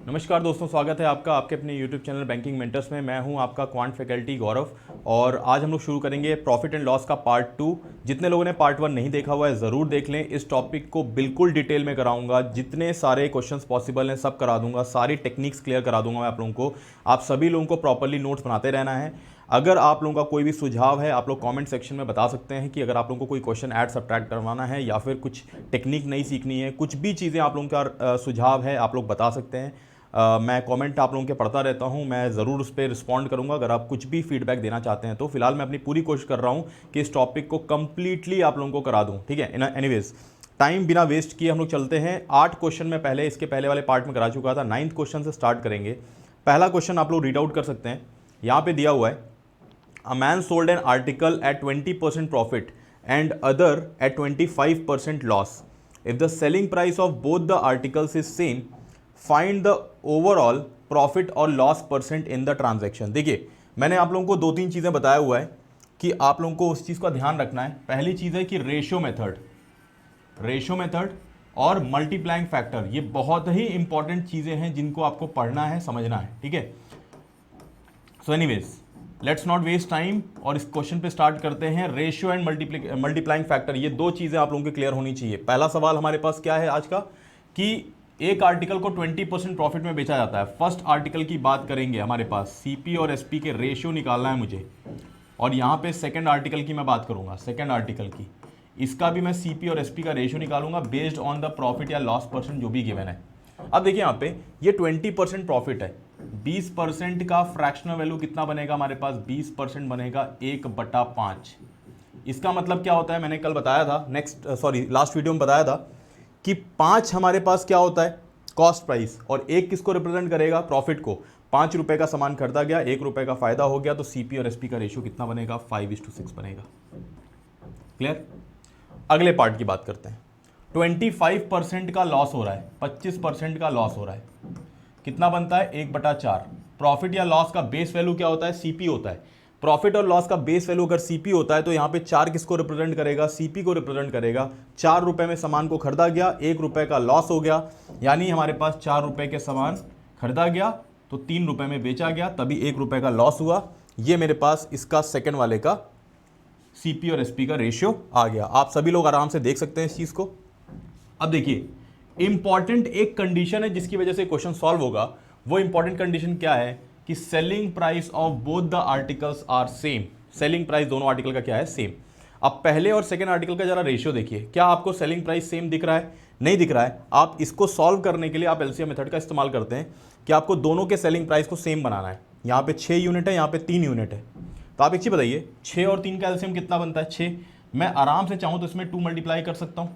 नमस्कार दोस्तों, स्वागत है आपका आपके अपने YouTube चैनल बैंकिंग मेंटर्स में। मैं हूं आपका क्वांट फैकल्टी गौरव और आज हम लोग शुरू करेंगे प्रॉफिट एंड लॉस का पार्ट 2। जितने लोगों ने पार्ट 1 नहीं देखा हुआ है ज़रूर देख लें। इस टॉपिक को बिल्कुल डिटेल में कराऊंगा, जितने सारे क्वेश्चंस पॉसिबल हैं सब करा दूंगा, सारी टेक्निक्स क्लियर करा दूंगा मैं आप लोगों को। आप सभी लोगों को प्रॉपरली नोट्स बनाते रहना है। अगर आप लोगों का कोई भी सुझाव है आप लोग कमेंट सेक्शन में बता सकते हैं कि अगर आप लोगों को कोई क्वेश्चन ऐड सब्ट्रैक्ट करवाना है या फिर कुछ टेक्निक नहीं सीखनी है, कुछ भी चीज़ें आप लोगों का सुझाव है आप लोग बता सकते हैं। मैं कमेंट आप लोगों के पढ़ता रहता हूं, मैं ज़रूर उस पर रिस्पॉन्ड करूंगा अगर आप कुछ भी फीडबैक देना चाहते हैं तो। फिलहाल मैं अपनी पूरी कोशिश कर रहा हूं कि इस टॉपिक को कंप्लीटली आप लोगों को करा दूं, ठीक है। एनीवेज, टाइम बिना वेस्ट किए हम लोग चलते हैं। 8 क्वेश्चन में पहले इसके पहले वाले पार्ट में करा चुका था, 9th क्वेश्चन से स्टार्ट करेंगे। पहला क्वेश्चन आप लोग रीड आउट कर सकते हैं, यहाँ पे दिया हुआ है a man sold an article at 20% profit and other at 25% loss. If the selling price of both the articles is same, find the overall profit और loss percent in the transaction. देखिए, मैंने आप लोगों को 2-3 चीज़ें बताया हुआ है कि आप लोगों को उस चीज़ का ध्यान रखना है। पहली चीज़ है कि रेशियो मेथड और मल्टीप्लाइंग फैक्टर, ये बहुत ही इंपॉर्टेंट चीज़ें हैं जिनको आपको पढ़ना है, समझना है, ठीक है। So anyways, let's not waste time और इस क्वेश्चन पे स्टार्ट करते हैं। रेशियो एंड मल्टीप्लाइंग फैक्टर, ये 2 चीज़ें आप लोगों की क्लियर होनी चाहिए। पहला सवाल हमारे पास क्या है आज का कि एक आर्टिकल को 20% प्रॉफिट में बेचा जाता है। फर्स्ट आर्टिकल की बात करेंगे, हमारे पास सीपी और एसपी के रेशियो निकालना है मुझे। और यहाँ पे सेकंड आर्टिकल की मैं बात करूँगा, सेकंड आर्टिकल की, इसका भी मैं सीपी और एसपी का रेशियो निकालूंगा बेस्ड ऑन द प्रॉफिट या लॉस परसेंट जो भी गिवन है। अब देखिए यहाँ पे ये 20% प्रॉफिट है, 20% का फ्रैक्शनल वैल्यू कितना बनेगा हमारे पास? 20% बनेगा 1/5। इसका मतलब क्या होता है, मैंने कल बताया था, लास्ट वीडियो में बताया था कि 5 हमारे पास क्या होता है? Cost price. और 1 किसको रिप्रेजेंट करेगा? प्रॉफिट को। 5 रुपए का सामान खरीदा गया, 1 रुपए का फायदा हो गया, तो सीपी और एसपी का रेशियो कितना बनेगा? 5:6 बनेगा। क्लियर? अगले पार्ट की बात करते हैं। 25% का लॉस हो रहा है, 25% का लॉस हो रहा है, कितना बनता है? 1/4। प्रॉफिट या लॉस का बेस वैल्यू क्या होता है? सीपी होता है। प्रॉफिट और लॉस का बेस वैल्यू अगर सीपी होता है तो यहाँ पे 4 किसको रिप्रेजेंट करेगा? सीपी को रिप्रेजेंट करेगा। 4 रुपए में सामान को खरीदा गया, 1 रुपए का लॉस हो गया, यानी हमारे पास 4 रुपए के सामान खरीदा गया तो 3 रुपए में बेचा गया, तभी 1 रुपए का लॉस हुआ। ये मेरे पास इसका सेकंड वाले का सीपी और एसपी का रेशियो आ गया। आप सभी लोग आराम से देख सकते हैं इस चीज को। अब देखिए, इंपॉर्टेंट एक कंडीशन है जिसकी वजह से क्वेश्चन सॉल्व होगा। वो इंपॉर्टेंट कंडीशन क्या है कि selling price of both the articles are same. Selling price दोनों आर्टिकल का क्या है? सेम। अब पहले और सेकंड आर्टिकल का जरा रेशियो देखिए, क्या आपको सेलिंग प्राइस सेम दिख रहा है? नहीं दिख रहा है। आप इसको सॉल्व करने के लिए आप एलसीएम मेथड का इस्तेमाल करते हैं कि आपको दोनों के सेलिंग प्राइस को सेम बनाना है। यहाँ पे 6 यूनिट है, यहाँ पे 3 यूनिट है, तो आप एक चीज बताइए, 6 और 3 का एलसीएम कितना बनता है? 6। मैं आराम से चाहूँ तो इसमें 2 मल्टीप्लाई कर सकता हूँ।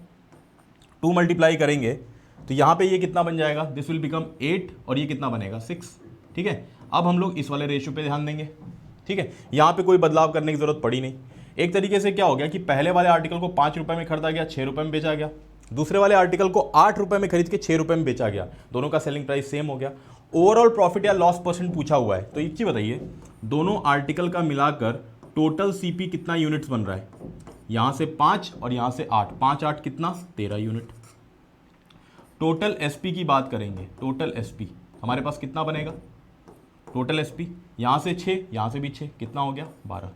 2 मल्टीप्लाई करेंगे तो यहाँ पे ये कितना बन जाएगा? दिस विल बिकम 8 और ये कितना बनेगा? 6। ठीक है, अब हम लोग इस वाले रेशियो पे ध्यान देंगे, ठीक है। यहाँ पे कोई बदलाव करने की जरूरत पड़ी नहीं। एक तरीके से क्या हो गया कि पहले वाले आर्टिकल को 5 रुपए में खरीदा गया, 6 रुपए में बेचा गया। दूसरे वाले आर्टिकल को 8 रुपए में खरीद के 6 रुपए में बेचा गया, दोनों का सेलिंग प्राइस सेम हो गया। ओवरऑल प्रॉफिट या लॉस परसेंट पूछा हुआ है, तो एक चीज बताइए, दोनों आर्टिकल का मिलाकर टोटल सीपी कितना यूनिट्स बन रहा है? यहां से 5 और यहां से 8, 5 8 कितना? 13 यूनिट। टोटल एसपी की बात करेंगे, टोटल एसपी हमारे पास कितना बनेगा? टोटल एसपी यहां से 6, यहां से भी 6, कितना हो गया? 12।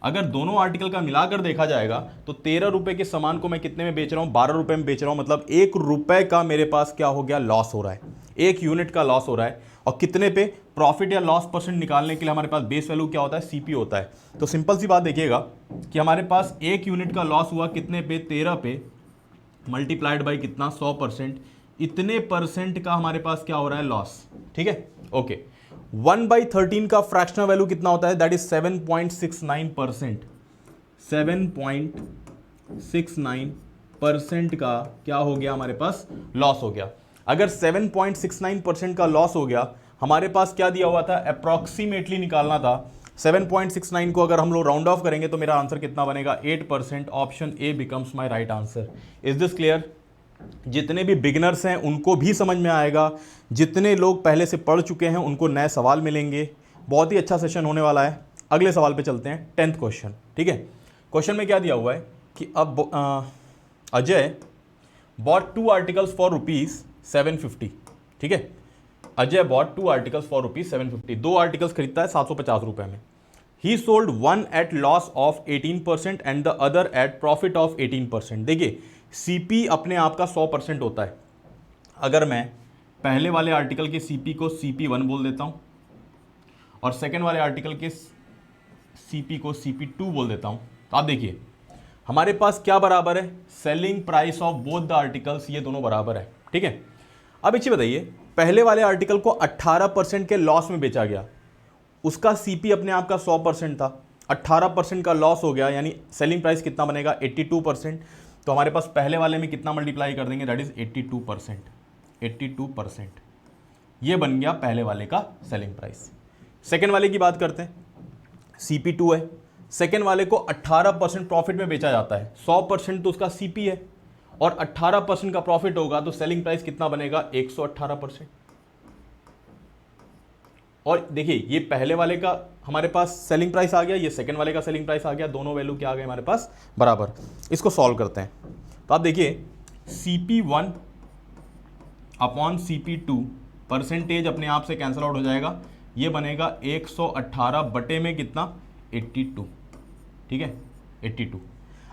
अगर दोनों आर्टिकल का मिलाकर देखा जाएगा तो 13 रुपए के सामान को मैं कितने में बेच रहा हूं? 12 रुपए में बेच रहा हूं, मतलब 1 रुपए का मेरे पास क्या हो गया? लॉस हो रहा है। 1 यूनिट का लॉस हो रहा है। और कितने पे? प्रॉफिट या लॉस परसेंट निकालने के लिए हमारे पास बेस वैल्यू क्या होता है? सीपी होता है। तो सिंपल सी बात देखिएगा कि हमारे पास 1 यूनिट का लॉस हुआ कितने पे? 13 पे, मल्टीप्लाइड बाई कितना? 100%। इतने परसेंट का हमारे पास क्या हो रहा है? लॉस। ठीक है, ओके। 1/13 का फ्रैक्शनल वैल्यू कितना होता है? That is 7.69%। 7.69% का क्या हो गया? हमारे पास लॉस हो गया। अगर 7.69% का लॉस हो गया, हमारे पास क्या दिया हुआ था? अप्रॉक्सीमेटली निकालना था। 7.69 को अगर हम लोग राउंड ऑफ करेंगे तो मेरा आंसर कितना बनेगा? 8%। Option A becomes my right answer. Is this clear? जितने भी बिगिनर्स हैं उनको भी समझ में आएगा, जितने लोग पहले से पढ़ चुके हैं उनको नए सवाल मिलेंगे। बहुत ही अच्छा सेशन होने वाला है। अगले सवाल पे चलते हैं, 10th क्वेश्चन, ठीक है। क्वेश्चन में क्या दिया हुआ है कि अब अजय बॉट 2 आर्टिकल्स फॉर ₹750, ठीक है। Ajay bought 2 articles for ₹750, 2 articles खरीदता है 750 रुपए में. He sold one at loss of 18% and the other at profit of 18%. देखिए सीपी अपने आप का 100% होता है. अगर मैं पहले वाले आर्टिकल के सीपी को CP1 बोल देता हूं और सेकेंड वाले आर्टिकल के सीपी को CP2 बोल देता हूं, तो आप देखिए हमारे पास क्या बराबर है, selling price of both the articles, ये दोनों बराबर है. ठीक है. अब एक चीज बताइए, पहले वाले आर्टिकल को 18% के लॉस में बेचा गया, उसका सीपी अपने आप का 100% था, 18% का लॉस हो गया, यानी सेलिंग प्राइस कितना बनेगा 82%. तो हमारे पास पहले वाले में कितना मल्टीप्लाई कर देंगे, दैट इज 82%. 82% ये बन गया पहले वाले का सेलिंग प्राइस. सेकेंड वाले की बात करते हैं, CP2 है. सेकेंड वाले को 18% प्रॉफिट में बेचा जाता है, 100% तो उसका सीपी है और 18% का प्रॉफिट होगा, तो सेलिंग प्राइस कितना बनेगा 118%. और देखिए ये पहले वाले का हमारे पास सेलिंग प्राइस आ गया, ये सेकंड वाले का सेलिंग प्राइस आ गया, दोनों वैल्यू क्या आ गए हमारे पास बराबर. इसको सॉल्व करते हैं. तो आप देखिए CP1 अपॉन CP2 परसेंटेज अपने आप से कैंसिल आउट हो जाएगा, ये बनेगा 118 बटे में कितना 82. ठीक है 82.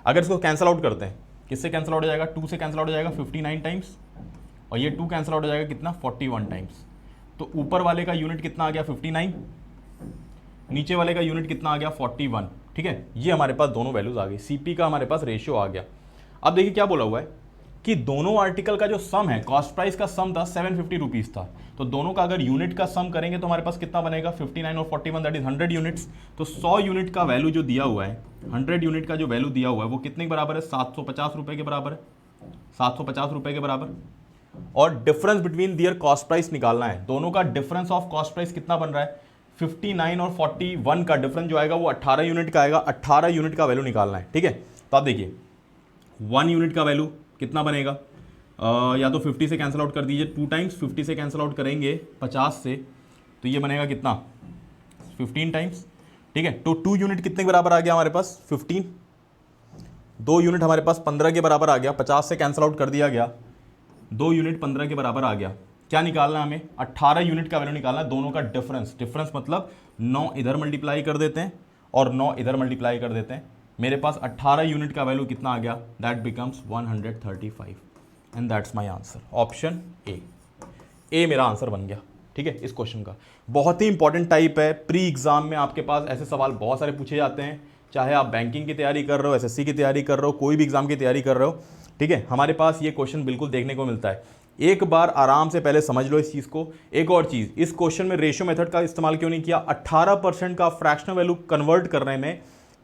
अगर इसको कैंसिल आउट करते हैं, किससे कैंसिल आउट हो जाएगा, 2 से कैंसिल आउट हो जाएगा 59 टाइम्स और ये 2 कैंसिल आउट हो जाएगा कितना 41 टाइम्स. तो ऊपर वाले का यूनिट कितना आ गया 59, नीचे वाले का यूनिट कितना आ गया 41. ठीक है, ये हमारे पास दोनों वैल्यूज आ गई, सीपी का हमारे पास रेशियो आ गया. अब देखिए क्या बोला हुआ है कि दोनों आर्टिकल का जो सम है, कॉस्ट प्राइस का सम था 750 रुपीज था, तो दोनों का अगर यूनिट का सम करेंगे तो हमारे पास कितना बनेगा 59 और 41, दैट इज 100 यूनिट्स. तो 100 यूनिट का वैल्यू जो दिया हुआ है, 100 यूनिट का जो वैल्यू दिया हुआ है वो कितने के बराबर है, 750 रुपए के बराबर है, 750 रुपए के बराबर. और difference between their cost price निकालना है, दोनों का डिफरेंस ऑफ कॉस्ट प्राइस कितना बन रहा है 59 और 41 का डिफरेंस जो आएगा वो 18 यूनिट का आएगा, 18 यूनिट का वैल्यू निकालना है. ठीक है, तो आप देखिए 1 यूनिट का वैल्यू कितना बनेगा, या तो 50 से कैंसिल आउट कर दीजिए, 2 टाइम्स 50 से कैंसिल आउट करेंगे 50 से, तो ये बनेगा कितना 15 टाइम्स. ठीक है, तो 2 यूनिट कितने के बराबर आ गया हमारे पास 15, 2 यूनिट हमारे पास 15 के बराबर आ गया, 50 से कैंसिल आउट कर दिया गया, 2 यूनिट 15 के बराबर आ गया. क्या निकालना है हमें, 18 यूनिट का वैल्यू निकालना है, दोनों का डिफरेंस. डिफरेंस मतलब 9 इधर मल्टीप्लाई कर देते हैं और 9 इधर मल्टीप्लाई कर देते हैं. मेरे पास 18 यूनिट का वैल्यू कितना आ गया, that becomes 135 and that's my answer, option A मेरा आंसर बन गया. ठीक है, इस क्वेश्चन का बहुत ही इंपॉर्टेंट टाइप है. प्री एग्जाम में आपके पास ऐसे सवाल बहुत सारे पूछे जाते हैं, चाहे आप बैंकिंग की तैयारी कर रहे हो, SSC की तैयारी कर रहे हो, कोई भी एग्जाम की तैयारी कर रहे हो. ठीक है, हमारे पास ये क्वेश्चन बिल्कुल देखने को मिलता है. एक बार आराम से पहले समझ लो इस चीज़ को. एक और चीज़, इस क्वेश्चन में रेशियो मेथड का इस्तेमाल क्यों नहीं किया, 18% का फ्रैक्शनल वैल्यू कन्वर्ट करने में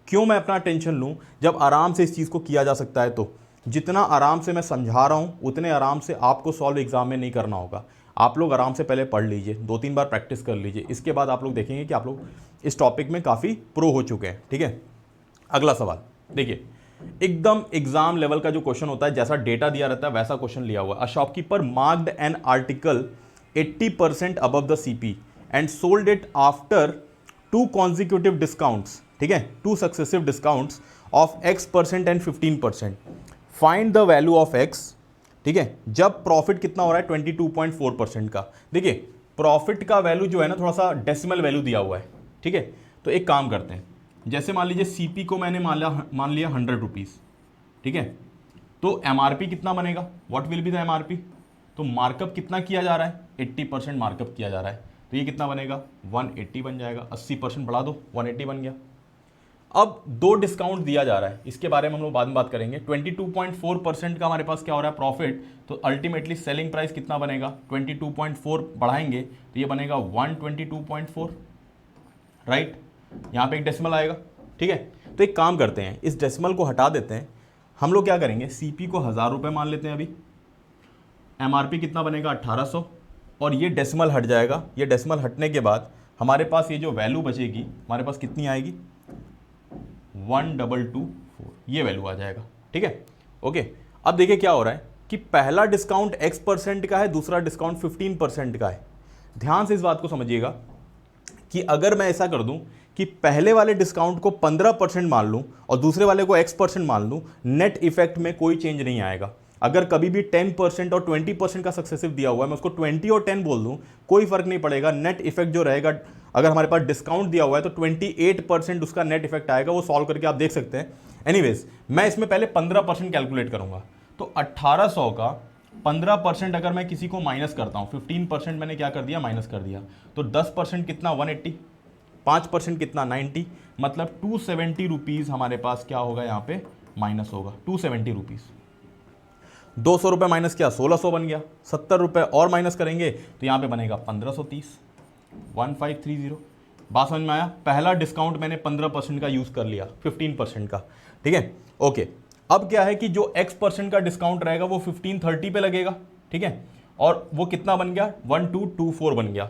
क्यों मैं अपना टेंशन लूँ, जब आराम से इस चीज़ को किया जा सकता है. तो जितना आराम से मैं समझा रहा हूँ उतने आराम से आपको सॉल्व एग्जाम में नहीं करना होगा. आप लोग आराम से पहले पढ़ लीजिए, 2-3 बार प्रैक्टिस कर लीजिए, इसके बाद आप लोग देखेंगे कि आप लोग इस टॉपिक में काफ़ी प्रो हो चुके हैं. ठीक है, अगला सवाल देखिए, एकदम एग्जाम लेवल का जो क्वेश्चन होता है, जैसा डेटा दिया रहता है वैसा क्वेश्चन लिया हुआ है. A shopkeeper marked an article 80% above the CP and sold it after 2 consecutive discounts. ठीक है, 2 successive discounts of X% and 15%. Find the value of X. ठीक है, जब प्रॉफिट कितना हो रहा है 22.4% का. देखिए प्रॉफिट का वैल्यू जो है ना, थोड़ा सा डेसिमल वैल्यू दिया हुआ है. ठीक है, तो एक काम करते हैं, जैसे मान लीजिए सीपी को मैंने मान लिया 100 रुपीज़. ठीक है, तो MRP कितना बनेगा, what will be the MRP. तो मार्कअप कितना किया जा रहा है, 80% मार्कअप किया जा रहा है, तो ये कितना बनेगा 180 बन जाएगा. 80% बढ़ा दो, 180 बन गया. अब 2 डिस्काउंट दिया जा रहा है, इसके बारे में हम लोग बाद में बात करेंगे. 22.4% का हमारे पास क्या हो रहा है प्रॉफिट, तो अल्टीमेटली सेलिंग प्राइस कितना बनेगा 22.4 बढ़ाएंगे तो ये बनेगा 122.4. राइट, यहाँ पे एक डेसिमल आएगा. ठीक है, तो एक काम करते हैं, इस डेसिमल को हटा देते हैं. हम लोग क्या करेंगे, सीपी को 1000 रुपये मान लेते हैं अभी. MRP कितना बनेगा 1800 और ये डेसिमल हट जाएगा. ये डेसिमल हटने के बाद हमारे पास ये जो वैल्यू बचेगी हमारे पास कितनी आएगी 1224, ये वैल्यू आ जाएगा. ठीक है, ओके. अब देखिए क्या हो रहा है कि पहला डिस्काउंट X% का है, दूसरा डिस्काउंट 15% का है. ध्यान से इस बात को समझिएगा कि अगर मैं ऐसा कर दूं कि पहले वाले डिस्काउंट को 15% मान लूं और दूसरे वाले को X% मान लूं, नेट इफेक्ट में कोई चेंज नहीं आएगा. अगर कभी भी 10% और 20% का सक्सेसिव दिया हुआ है, मैं उसको 20 और 10 बोल दूं, कोई फर्क नहीं पड़ेगा। नेट इफेक्ट जो रहेगा, अगर हमारे पास डिस्काउंट दिया हुआ है तो 28% उसका नेट इफेक्ट आएगा। वो सॉल्व करके आप देख सकते हैं। एनीवेज, मैं इसमें पहले 15% कैलकुलेट करूंगा। तो 1800 का 15% अगर मैं किसी को माइनस करता हूं, 15% मैंने क्या कर दिया, माइनस कर दिया, तो 10% कितना, 180, 5% कितना, 90, मतलब 270 रुपीज़ हमारे पास क्या होगा, यहाँ पे माइनस होगा 270 रुपीज़। 200 रुपये माइनस किया, 1600 बन गया। 70 रुपये और माइनस करेंगे तो यहाँ पे बनेगा 1530, 1530। बात समझ में आया? पहला डिस्काउंट मैंने 15% का यूज़ कर लिया, 15% का, ठीक है, ओके। अब क्या है कि जो x% का डिस्काउंट रहेगा वो 1530 पे लगेगा, ठीक है, और वो कितना बन गया, 1224 बन गया।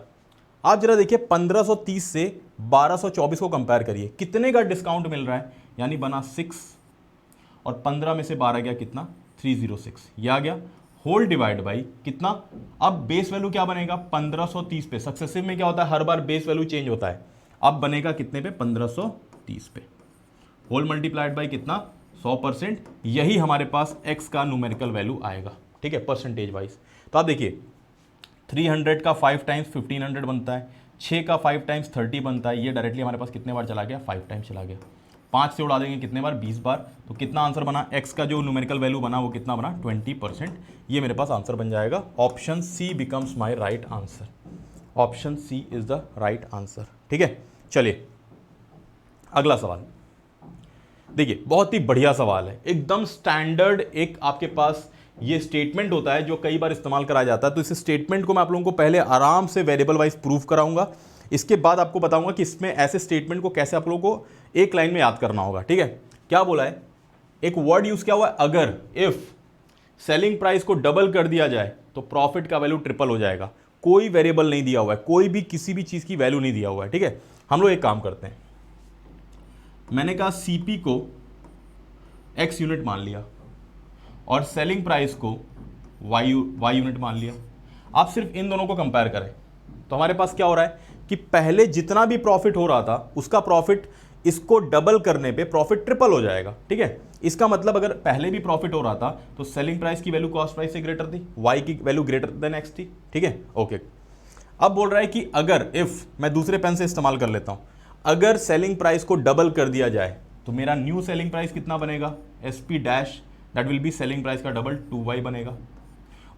आप जरा देखिए 1530 से 1224 को कंपेयर करिए, कितने का डिस्काउंट मिल रहा है, यानी बना 6 और 15 में से 12 गया कितना, 306, ये आ गया, होल डिवाइड बाई कितना। अब बेस वैल्यू क्या बनेगा, 1530 पे। सक्सेसिव में क्या होता है, हर बार बेस वैल्यू चेंज होता है। अब बनेगा कितने पे, 1530 पे, होल मल्टीप्लाइड बाई कितना, 100%। यही हमारे पास x का न्यूमेरिकल वैल्यू आएगा, ठीक है, परसेंटेज वाइज। तो आप देखिए 300 का 5 टाइम्स 1500 बनता है, 6 का 5 टाइम्स 30 बनता है। ये डायरेक्टली हमारे पास कितने बार चला गया, 5 टाइम्स चला गया। 5 से उड़ा देंगे कितने बार, 20 बार। तो कितना आंसर बना, x का जो न्यूमेरिकल वैल्यू बना वो कितना बना, 20%। ये मेरे पास आंसर बन जाएगा। Option C becomes my right answer. Option C is the right answer, ठीक है। चलिए अगला सवाल देखिए, बहुत ही बढ़िया सवाल है, एकदम स्टैंडर्ड। एक आपके पास ये स्टेटमेंट होता है जो कई बार इस्तेमाल कराया जाता है। तो इस स्टेटमेंट को मैं आप लोगों को पहले आराम से वेरिएबल वाइज प्रूफ कराऊंगा, इसके बाद आपको बताऊंगा कि इसमें ऐसे स्टेटमेंट को कैसे आप लोगों को एक लाइन में याद करना होगा, ठीक है। क्या बोला है, एक वर्ड यूज किया हुआ है, अगर, इफ सेलिंग प्राइस को डबल कर दिया जाए तो प्रॉफिट का वैल्यू ट्रिपल हो जाएगा। कोई वेरिएबल नहीं दिया हुआ है, कोई भी किसी भी चीज की वैल्यू नहीं दिया हुआ है, ठीक है। हम लोग एक काम करते हैं, मैंने कहा सीपी को x यूनिट मान लिया और सेलिंग प्राइस को y यूनिट मान लिया। आप सिर्फ इन दोनों को कंपेयर करें तो हमारे पास क्या हो रहा है कि पहले जितना भी प्रॉफिट हो रहा था उसका प्रॉफिट इसको डबल करने पे प्रॉफिट ट्रिपल हो जाएगा, ठीक है। इसका मतलब अगर पहले भी प्रॉफिट हो रहा था तो सेलिंग प्राइस की वैल्यू कॉस्ट प्राइस से ग्रेटर थी, y की वैल्यू ग्रेटर देन x थी, ठीक है, ओके। अब बोल रहा है कि अगर, इफ, मैं दूसरे पेन से इस्तेमाल कर लेता हूं, अगर सेलिंग प्राइस को डबल कर दिया जाए तो मेरा न्यू सेलिंग प्राइस कितना बनेगा, SP dash, that will be selling price का डबल 2y बनेगा।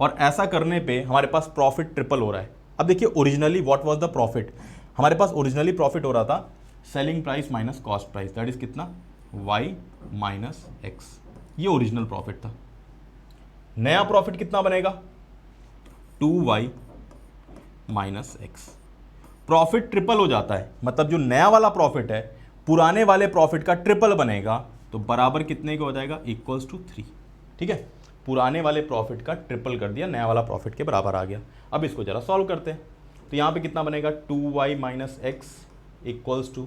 और ऐसा करने पे हमारे पास प्रॉफिट ट्रिपल हो रहा है। अब देखिए originally what was the profit, हमारे पास ओरिजिनली प्रॉफिट हो रहा था selling price minus cost price, that is कितना, y माइनस x, ये ओरिजिनल प्रॉफिट था। नया प्रॉफिट कितना बनेगा, 2y minus x। Profit triple हो जाता है, मतलब जो नया वाला प्रॉफिट है पुराने वाले प्रॉफिट का ट्रिपल बनेगा, तो बराबर कितने का हो जाएगा, इक्वल्स टू 3, ठीक है। पुराने वाले प्रॉफिट का ट्रिपल कर दिया, नया वाला प्रॉफिट के बराबर आ गया। अब इसको जरा सॉल्व करते हैं, तो यहाँ पे कितना बनेगा, 2y minus x equals to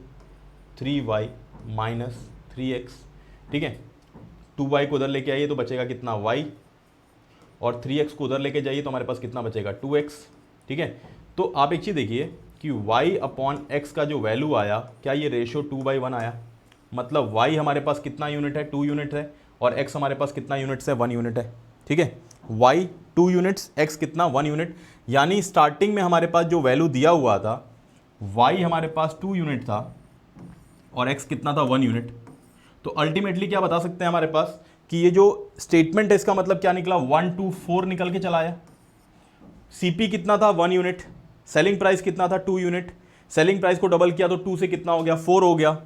3y minus 3x, ठीक है। 2y को उधर लेके आइए तो बचेगा कितना, y, और 3x को उधर लेके जाइए तो हमारे पास कितना बचेगा, 2x, ठीक है। तो आप एक चीज़ देखिए कि y अपॉन x का जो वैल्यू आया, क्या ये रेशियो 2/1 आया, मतलब y हमारे पास कितना यूनिट है, 2 यूनिट है, और x हमारे पास कितना यूनिट्स है, 1 यूनिट है, ठीक है। y 2 यूनिट्स, x कितना, 1 यूनिट, यानी स्टार्टिंग में हमारे पास जो वैल्यू दिया हुआ था y हमारे पास 2 यूनिट था और x कितना था, 1 यूनिट। तो अल्टीमेटली क्या बता सकते हैं हमारे पास कि ये जो स्टेटमेंट है इसका मतलब क्या निकला, 1 2 4 निकल के चला आया। CP कितना था, 1 यूनिट, सेलिंग प्राइस कितना था, 2 यूनिट, सेलिंग प्राइस को डबल किया तो 2 से कितना हो गया, 4 हो गया,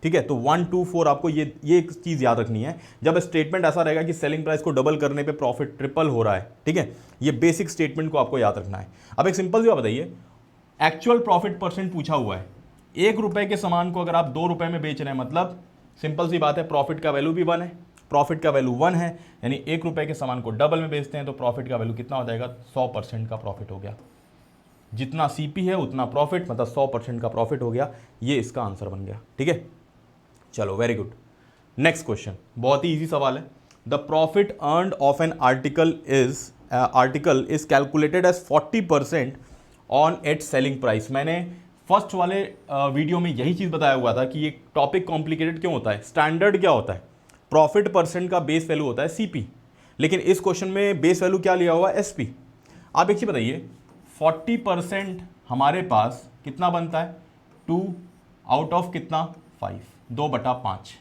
ठीक है। तो 1 2 4 आपको ये एक चीज़ याद रखनी है जब स्टेटमेंट ऐसा रहेगा कि सेलिंग प्राइस को डबल करने पे प्रॉफिट ट्रिपल हो रहा है, ठीक है। ये बेसिक स्टेटमेंट को आपको याद रखना है। अब एक सिंपल सी बात बताइए, एक्चुअल प्रॉफिट परसेंट पूछा हुआ है, 1 रुपए के सामान को अगर आप 2 रुपए में बेच रहे हैं, मतलब सिंपल सी बात है, प्रॉफिट का वैल्यू भी 1 है, प्रॉफिट का वैल्यू 1 है, यानी 1 रुपए के सामान को डबल में बेचते हैं तो प्रॉफिट का वैल्यू कितना हो जाएगा, 100% का प्रॉफिट हो गया। जितना CP है उतना प्रॉफिट, मतलब 100% का प्रॉफिट हो गया। ये इसका आंसर बन गया, ठीक है। चलो वेरी गुड। नेक्स्ट क्वेश्चन बहुत ही इजी सवाल है। The profit earned of an article is calculated as 40% on its selling price. मैंने फर्स्ट वाले वीडियो में यही चीज़ बताया हुआ था कि ये टॉपिक कॉम्प्लिकेटेड क्यों होता है। स्टैंडर्ड क्या होता है, प्रॉफिट परसेंट का बेस वैल्यू होता है CP, लेकिन इस क्वेश्चन में बेस वैल्यू क्या लिया हुआ है, एसपी। आप एक चीज बताइए, 40% हमारे पास कितना बनता है, 2 आउट ऑफ कितना, 5, 2/5,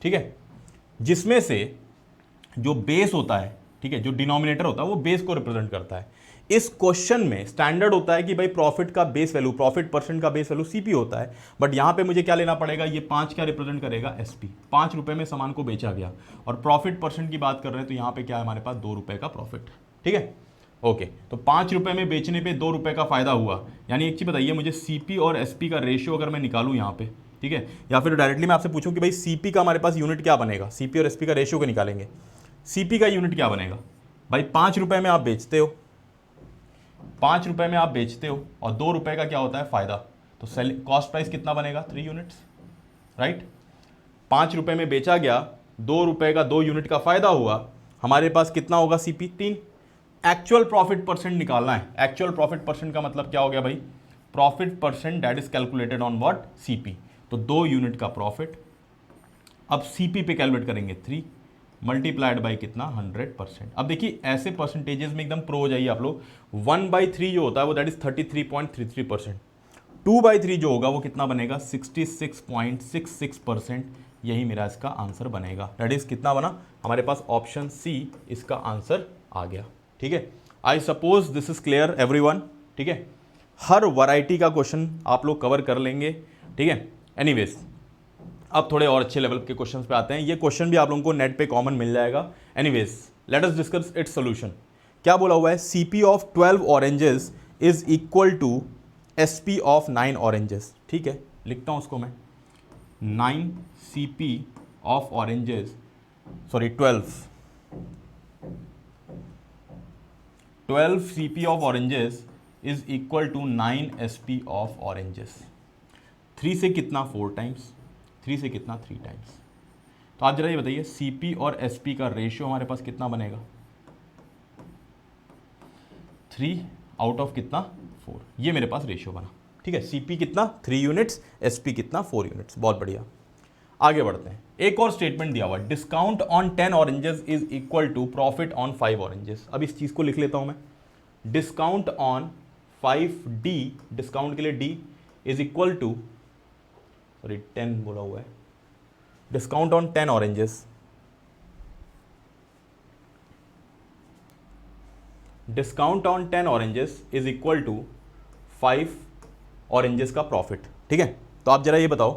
ठीक है, जिसमें से जो बेस होता है, ठीक है, जो डिनोमिनेटर होता है वो बेस को रिप्रेजेंट करता है। इस क्वेश्चन में स्टैंडर्ड होता है कि भाई प्रॉफिट का बेस वैल्यू, प्रॉफिट परसेंट का बेस वैल्यू सीपी होता है, बट यहां पे मुझे क्या लेना पड़ेगा, ये 5 क्या रिप्रेजेंट करेगा, एसपी। 5 रुपए में सामान को बेचा गया और प्रॉफिट परसेंट की बात कर रहे हैं तो यहां पे क्या है हमारे पास, 2 रुपए का प्रॉफिट, ठीक है, ओके। तो 5 रुपए में बेचने पे 2 रुपए का फायदा हुआ, यानी एक चीज बताइए मुझे, सीपी और एसपी का रेशियो अगर मैं निकालूं यहाँ पे, ठीक है, या फिर डायरेक्टली मैं आपसे पूछूं कि भाई सीपी का हमारे पास यूनिट क्या बनेगा, सीपी और एसपी का रेशियो को निकालेंगे, सीपी का यूनिट क्या बनेगा भाई, 5 रुपए में आप बेचते हो, 5 रुपए में आप बेचते हो और 2 रुपए का क्या होता है, फायदा, तो सेल कॉस्ट प्राइस कितना बनेगा, 3 यूनिट्स, राइट। 5 रुपए में बेचा गया, 2 रुपए का 2 यूनिट का फायदा हुआ, हमारे पास कितना होगा, सीपी 3। एक्चुअल प्रॉफिट परसेंट निकालना है। एक्चुअल प्रॉफिट परसेंट का मतलब क्या हो गया भाई, profit percent that is calculated on what, CP. तो 2 यूनिट का प्रॉफिट, अब सीपी पे कैलकुलेट करेंगे 3 मल्टीप्लाइड बाई कितना, 100%। अब देखिए ऐसे परसेंटेजेस में एकदम प्रो हो जाइए आप लोग। 1/3 जो होता है वो दैट इज 33.33%। 2/3 जो होगा वो कितना बनेगा, 66.66%। यही मेरा इसका आंसर बनेगा। दैट इज कितना बना हमारे पास, ऑप्शन सी इसका आंसर आ गया, ठीक है। I suppose this is clear everyone, ठीक है। हर वैरायटी का क्वेश्चन आप लोग कवर कर लेंगे, ठीक है। एनीवेज अब थोड़े और अच्छे लेवल के क्वेश्चंस पे आते हैं। ये क्वेश्चन भी आप लोगों को नेट पे कॉमन मिल जाएगा। Anyways let us discuss its solution. क्या बोला हुआ है, CP of 12 oranges is equal to SP of 9 oranges, ठीक है। लिखता हूं उसको मैं, 9 CP of oranges, sorry 12 CP of oranges is equal to 9 SP of oranges. 3 से कितना, 4 टाइम्स, 3 से कितना, 3 टाइम्स। तो आप जरा ये बताइए सीपी और एसपी का रेशियो हमारे पास कितना बनेगा, 3 आउट ऑफ कितना, 4। ये मेरे पास रेशियो बना, ठीक है। सीपी कितना, 3 यूनिट्स, एसपी कितना, 4 यूनिट्स। बहुत बढ़िया, आगे बढ़ते हैं। एक और स्टेटमेंट दिया हुआ, discount on 10 oranges is equal to profit on 5 oranges. अब इस चीज को लिख लेता हूं मैं, डिस्काउंट ऑन 5D, डिस्काउंट के लिए D is equal to, sorry 10 बोला हुआ है, discount on 10 oranges, discount on 10 oranges is equal to 5 oranges का प्रॉफिट, ठीक है। तो आप जरा ये बताओ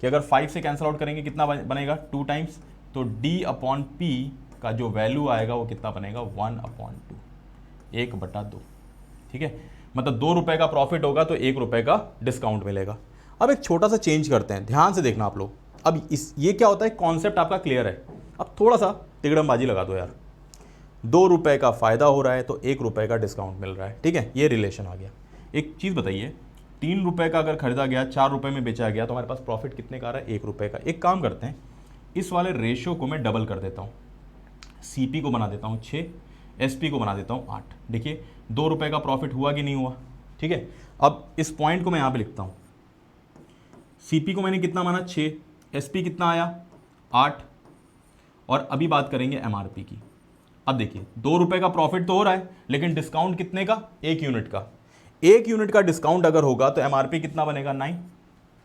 कि अगर 5 से कैंसिल आउट करेंगे कितना बनेगा, 2 टाइम्स, तो D/P का जो वैल्यू आएगा वो कितना बनेगा, 1/2, 1/2, ठीक है। मतलब 2 रुपए का प्रॉफिट होगा तो 1 रुपए का डिस्काउंट मिलेगा। अब एक छोटा सा चेंज करते हैं, ध्यान से देखना आप लोग। अब ये क्या होता है, कॉन्सेप्ट आपका क्लियर है। अब थोड़ा सा तिगड़मबाजी लगा दो यार, 2 रुपए का फायदा हो रहा है तो 1 रुपए का डिस्काउंट मिल रहा है, ठीक है। ये रिलेशन आ गया। एक चीज बताइए, 3 रुपए का अगर खरीदा गया, 4 रुपए में बेचा गया, तो हमारे पास प्रॉफिट कितने का आ रहा है, 1 रुपए का। एक काम करते हैं, इस वाले रेशियो को मैं डबल कर देता हूँ, सीपी को बना देता हूँ 6, एसपी को बना देता हूँ 8। देखिए 2 रुपए का प्रॉफिट हुआ कि नहीं हुआ, ठीक है। अब इस पॉइंट को मैं यहाँ पे लिखता हूँ, सीपी को मैंने कितना माना, 6, एसपी कितना आया, 8, और अभी बात करेंगे एमआरपी की। अब देखिए 2 रुपए का प्रॉफिट तो हो रहा है, लेकिन डिस्काउंट कितने का, 1 यूनिट का। 1 यूनिट का डिस्काउंट अगर होगा तो एमआरपी कितना बनेगा, 9।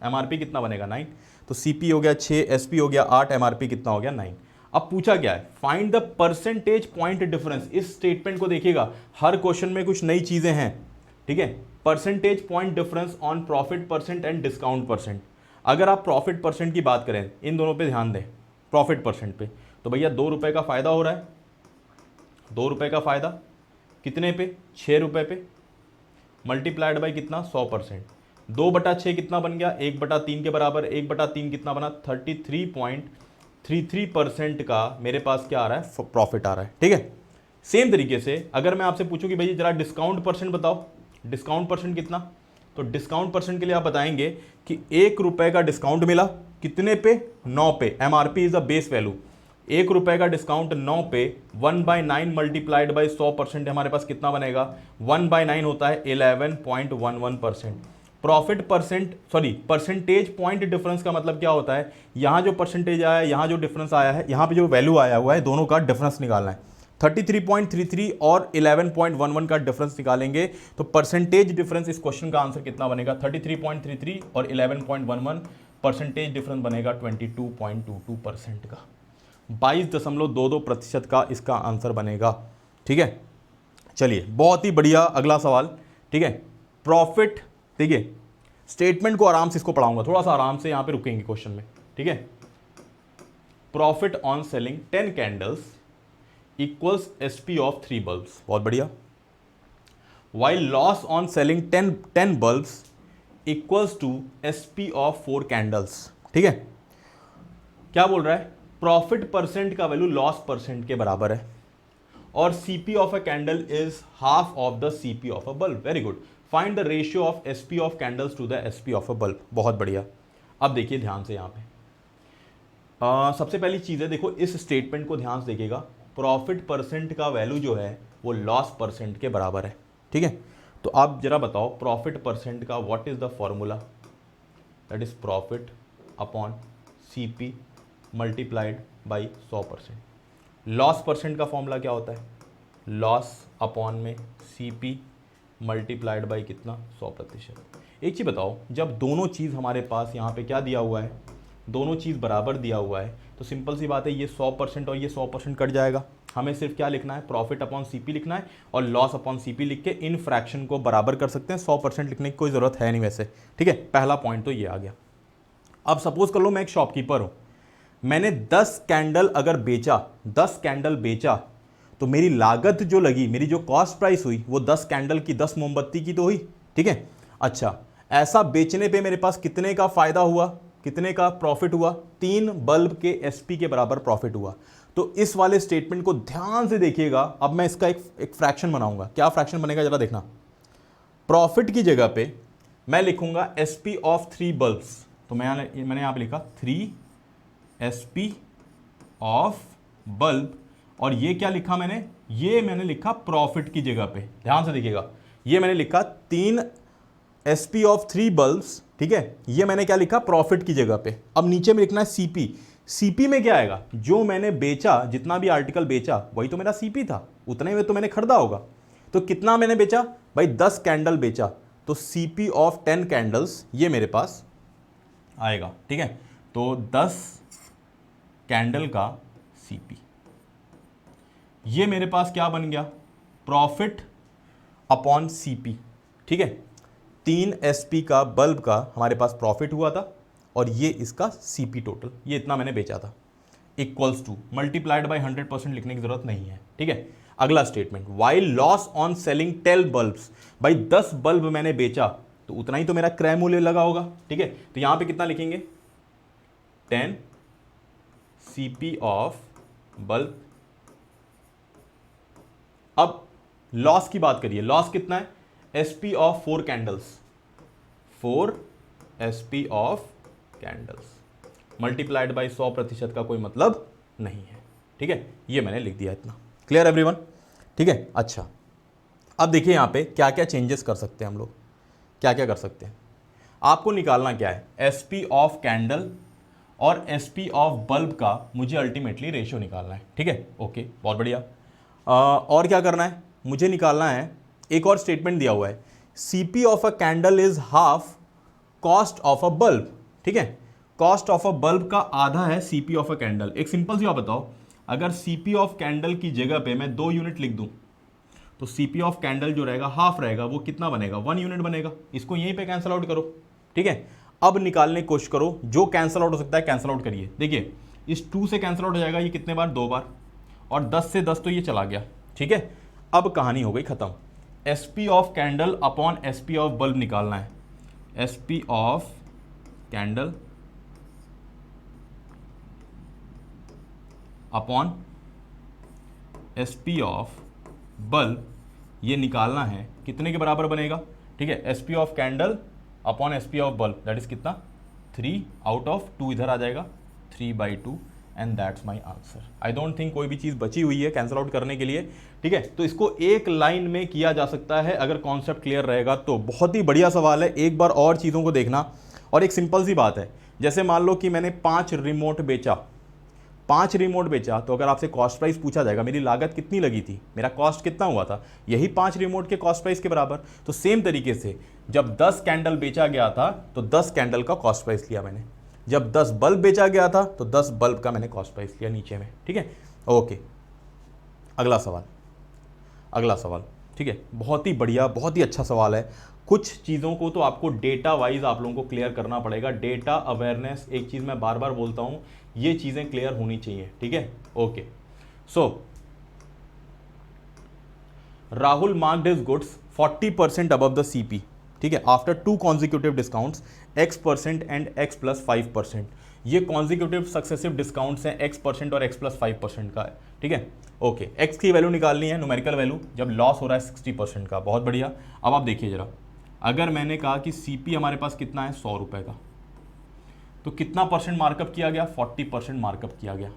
एमआरपी कितना बनेगा, 9। तो सीपी हो गया 6, एसपी हो गया 8, एमआरपी कितना हो गया, 9। अब पूछा क्या है, find the percentage point difference. इस स्टेटमेंट को देखिएगा, हर क्वेश्चन में कुछ नई चीजें हैं, ठीक है। Percentage point difference on profit percent and discount percent. अगर आप प्रॉफिट परसेंट की बात करें, इन दोनों पे ध्यान दें, प्रॉफिट परसेंट पे, तो भैया 2 रुपए का फायदा हो रहा है, 2 रुपए का फायदा कितने पे, 6 रुपए पे, मल्टीप्लाइड बाई कितना, 100%। 2/6 कितना बन गया, 1/3 के बराबर। 1/3 कितना बना, 33.33% का मेरे पास क्या आ रहा है, प्रॉफिट आ रहा है, ठीक है। सेम तरीके से अगर मैं आपसे पूछूं कि भाई जरा डिस्काउंट परसेंट बताओ, डिस्काउंट परसेंट कितना, तो डिस्काउंट परसेंट के लिए आप बताएंगे कि 1 रुपए का डिस्काउंट मिला, कितने पे, 9 पे। MRP is the base value, 1 रुपए का डिस्काउंट 9 पे, 1/9 मल्टीप्लाइड बाई 100% हमारे पास कितना बनेगा, 1/9 होता है 11.11%। Profit percent, sorry percentage point difference का मतलब क्या होता है, यहां जो परसेंटेज आया है, यहां जो डिफरेंस आया है, यहां पे जो वैल्यू आया हुआ है, दोनों का डिफरेंस निकालना है। 33.33 और 11.11 का डिफरेंस निकालेंगे तो परसेंटेज डिफरेंस इस क्वेश्चन का आंसर कितना बनेगा? 33.33 और 11.11 परसेंटेज डिफरेंस बनेगा 22.22% का, 22.22% का इसका आंसर बनेगा। ठीक है, चलिए बहुत ही बढ़िया। अगला सवाल, ठीक है, प्रॉफिट। देखिए स्टेटमेंट को आराम से इसको पढ़ाऊंगा, थोड़ा सा आराम से यहां पे रुकेंगे क्वेश्चन में। ठीक है, profit on selling 10 candles equals SP of 3 bulbs, बहुत बढ़िया। While loss on selling 10 bulbs equals to SP of 4 candles. ठीक है, क्या बोल रहा है? प्रॉफिट परसेंट का वैल्यू लॉस परसेंट के बराबर है और CP of a candle is half of the CP of a bulb. Very good. Find the ratio of SP of candles to the SP of a bulb, बहुत बढ़िया। अब देखिए ध्यान से यहाँ पे सबसे पहली चीज़ है, देखो इस स्टेटमेंट को ध्यान से देखिएगा, प्रॉफिट परसेंट का वैल्यू जो है वो लॉस परसेंट के बराबर है। ठीक है, तो आप जरा बताओ प्रॉफिट परसेंट का what is the formula? That is profit upon CP multiplied by 100%। Loss percent का फॉर्मूला क्या होता है? लॉस अपॉन में सीपी मल्टीप्लाइड बाई कितना? 100%। एक चीज़ बताओ, जब दोनों चीज़ हमारे पास यहाँ पे क्या दिया हुआ है, दोनों चीज़ बराबर दिया हुआ है, तो सिंपल सी बात है, ये 100% और ये 100% कट जाएगा। हमें सिर्फ क्या लिखना है? प्रॉफिट अपॉन सीपी लिखना है और लॉस अपॉन सीपी लिख के इन फ्रैक्शन को बराबर कर सकते हैं। 100% लिखने की कोई ज़रूरत है नहीं वैसे। ठीक है, पहला पॉइंट तो ये आ गया। अब सपोज कर लो मैं एक शॉपकीपर हूँ, मैंने 10 कैंडल अगर बेचा, 10 कैंडल बेचा, तो मेरी लागत जो लगी, मेरी जो कॉस्ट प्राइस हुई वो 10 कैंडल की, 10 मोमबत्ती की तो हुई। ठीक है, अच्छा ऐसा बेचने पे मेरे पास कितने का फायदा हुआ, कितने का प्रॉफिट हुआ? 3 बल्ब के एसपी के बराबर प्रॉफिट हुआ। तो इस वाले स्टेटमेंट को ध्यान से देखिएगा। अब मैं इसका एक फ्रैक्शन बनाऊंगा। क्या फ्रैक्शन बनेगा जरा देखना। प्रॉफिट की जगह पे मैं लिखूंगा एसपी ऑफ 3 बल्ब्स, तो मैंने यहां पे लिखा 3 एसपी ऑफ बल्ब, और ये क्या लिखा मैंने? ये मैंने लिखा प्रॉफिट की जगह पे। ध्यान से देखिएगा, ये मैंने लिखा 3 एसपी ऑफ 3 बल्ब्स। ठीक है, ये मैंने क्या लिखा? प्रॉफिट की जगह पे। अब नीचे में लिखना है सीपी। सीपी में क्या आएगा? जो मैंने बेचा, जितना भी आर्टिकल बेचा वही तो मेरा सीपी था, उतने में तो मैंने खरीदा होगा। तो कितना मैंने बेचा भाई? 10 कैंडल बेचा, तो सीपी ऑफ 10 कैंडल्स ये मेरे पास आएगा। ठीक है, तो 10 कैंडल का सीपी, ये मेरे पास क्या बन गया? Profit upon CP. ठीक है, 3 एसपी का बल्ब का हमारे पास प्रॉफिट हुआ था और ये इसका सीपी टोटल, ये इतना मैंने बेचा था, इक्वल्स टू मल्टीप्लाइड बाय 100% लिखने की जरूरत नहीं है। ठीक है, अगला statement, while loss on selling 10 bulbs, भाई 10 बल्ब मैंने बेचा तो उतना ही तो मेरा क्रय मूल्य लगा होगा। ठीक है, तो यहां पे कितना लिखेंगे? 10 सीपी ऑफ बल्ब। अब लॉस की बात करिए, लॉस कितना है? SP of 4 candles, 4 SP of candles multiplied by 100% का कोई मतलब नहीं है। ठीक है, ये मैंने लिख दिया इतना। Clear everyone? ठीक है, अच्छा अब देखिए यहां पे क्या क्या चेंजेस कर सकते हैं हम लोग, क्या क्या कर सकते हैं। आपको निकालना क्या है? एसपी ऑफ कैंडल और एसपी ऑफ बल्ब का मुझे अल्टीमेटली रेशियो निकालना है। ठीक है, ओके, बहुत बढ़िया। और क्या करना है? मुझे निकालना है, एक और स्टेटमेंट दिया हुआ है, CP of a candle is half cost of a bulb. ठीक है, कॉस्ट ऑफ अ बल्ब का आधा है सीपी ऑफ अ कैंडल। एक सिंपल सी बात बताओ, अगर सीपी ऑफ कैंडल की जगह पे मैं 2 यूनिट लिख दूं तो सीपी ऑफ कैंडल जो रहेगा हाफ रहेगा, वो कितना बनेगा? 1 यूनिट बनेगा। इसको यहीं पे कैंसिल आउट करो। ठीक है, अब निकालने की कोशिश करो, जो कैंसिल आउट हो सकता है कैंसिल आउट करिए। देखिए इस 2 से कैंसिल आउट हो जाएगा, ये कितने बार? 2 बार, और 10 से 10 तो ये चला गया। ठीक है, अब कहानी हो गई खत्म। SP of candle upon SP of bulb निकालना है। SP of candle upon SP of bulb, ये निकालना है, कितने के बराबर बनेगा? ठीक है, SP of candle upon SP of bulb, that is कितना? 3 आउट ऑफ 2 इधर आ जाएगा, 3/2 and that's my answer. I don't think कोई भी चीज़ बची हुई है कैंसिल आउट करने के लिए। ठीक है, तो इसको एक लाइन में किया जा सकता है अगर कॉन्सेप्ट क्लियर रहेगा तो। बहुत ही बढ़िया सवाल है, एक बार और चीज़ों को देखना। और एक सिंपल सी बात है, जैसे मान लो कि मैंने 5 रिमोट बेचा, 5 रिमोट बेचा तो अगर आपसे कॉस्ट प्राइस पूछा जाएगा मेरी लागत कितनी लगी थी, मेरा कॉस्ट कितना हुआ था, यही 5 रिमोट के कॉस्ट प्राइस के बराबर। तो सेम तरीके से जब 10 कैंडल बेचा गया था तो 10 कैंडल का कॉस्ट प्राइस लिया मैंने, जब 10 बल्ब बेचा गया था तो 10 बल्ब का मैंने कॉस्ट प्राइस लिया नीचे में, ठीक है। ओके, अगला सवाल, ठीक है, बहुत ही बढ़िया, बहुत ही अच्छा सवाल है। कुछ चीज़ों को तो आपको डेटा वाइज आप लोगों को क्लियर करना पड़ेगा। डेटा अवेयरनेस, एक चीज़ मैं बार बार बोलता हूँ, ये चीज़ें क्लियर होनी चाहिए, ठीक है। Okay, so Rahul marked his goods 40% above the CP, ठीक है, after 2 consecutive discounts X% and X + 5%। ये कॉन्जिक्यूटिव सक्सेसिव डिस्काउंट्स हैं X% और X + 5% का है, ठीक है। ओके, X की वैल्यू निकालनी है, न्यूमेरिकल वैल्यू, जब लॉस हो रहा है 60% का। बहुत बढ़िया। अब आप देखिए जरा, अगर मैंने कहा कि CP हमारे पास कितना है 100 रुपये का, तो कितना परसेंट मार्कअप किया गया, 40% मार्कअप किया गया।